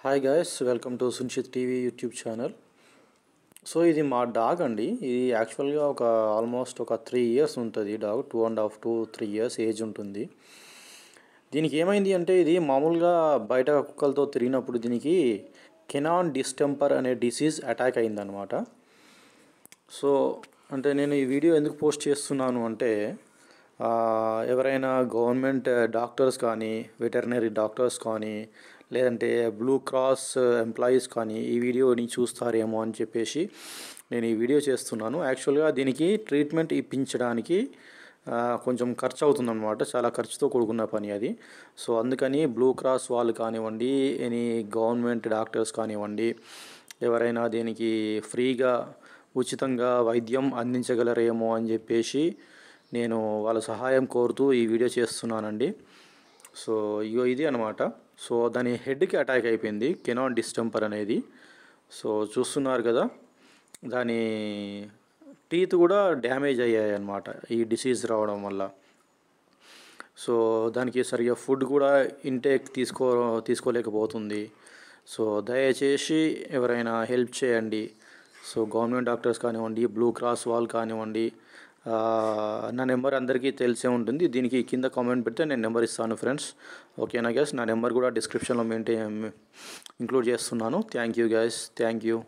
Hi guys, welcome to సున్షిత్ TV YouTube channel. So ఇది మా dog అండి. ఇది యాక్చువల్గా ఆల్మోస్ట్ ఒక 3 ఇయర్స్ ఉంటుంది. డాగ్ 2.5 to 3 ఇయర్స్ ఏజ్ ఉంటుంది. దీనికి ఏమైంది అంటే, ఇది మామూలుగా బయట కుక్కలతో తిరిగినప్పుడు దీనికి కెనాన్ డిస్టెంపర్ అనే డిసీజ్ అటాక్ అయిందనమాట. సో అంటే నేను ఈ వీడియో ఎందుకు పోస్ట్ చేస్తున్నాను అంటే, ఎవరైనా గవర్నమెంట్ డాక్టర్స్ కానీ, వెటర్నరీ డాక్టర్స్ కానీ, లేదంటే బ్లూ క్రాస్ ఎంప్లాయీస్ కానీ ఈ వీడియోని చూస్తారేమో అని చెప్పేసి నేను ఈ వీడియో చేస్తున్నాను. యాక్చువల్గా దీనికి ట్రీట్మెంట్ ఇప్పించడానికి కొంచెం ఖర్చు అవుతుందన్నమాట. చాలా ఖర్చుతో కూడుకున్న పని అది. సో అందుకని బ్లూ క్రాస్ వాళ్ళు కానివ్వండి, ఎనీ గవర్నమెంట్ డాక్టర్స్ కానివ్వండి, ఎవరైనా దీనికి ఫ్రీగా ఉచితంగా వైద్యం అందించగలరేమో అని చెప్పేసి నేను వాళ్ళ సహాయం కోరుతూ ఈ వీడియో చేస్తున్నానండి. సో ఇది అనమాట. సో దాని హెడ్కి అటాక్ అయిపోయింది కెనాన్ డిస్టెంపర్ అనేది. సో చూస్తున్నారు కదా, దాని టీత్ కూడా డ్యామేజ్ అయ్యాయి అన్నమాట ఈ డిసీజ్ రావడం వల్ల. సో దానికి సరిగ్గా ఫుడ్ కూడా ఇంటేక్ తీసుకోలేకపోతుంది. సో దయచేసి ఎవరైనా హెల్ప్ చేయండి. సో గవర్నమెంట్ డాక్టర్స్ కానివ్వండి, బ్లూ క్రాస్ వాళ్ళు కానివ్వండి, నా నెంబర్ అందరికీ తెలిసే ఉంటుంది. దీనికి కింద కామెంట్ పెడితే నేను నెంబర్ ఇస్తాను ఫ్రెండ్స్. ఓకేనా గైస్? నా నెంబర్ కూడా డిస్క్రిప్షన్లో ఇంక్లూడ్ చేస్తున్నాను. Thank you guys, thank you.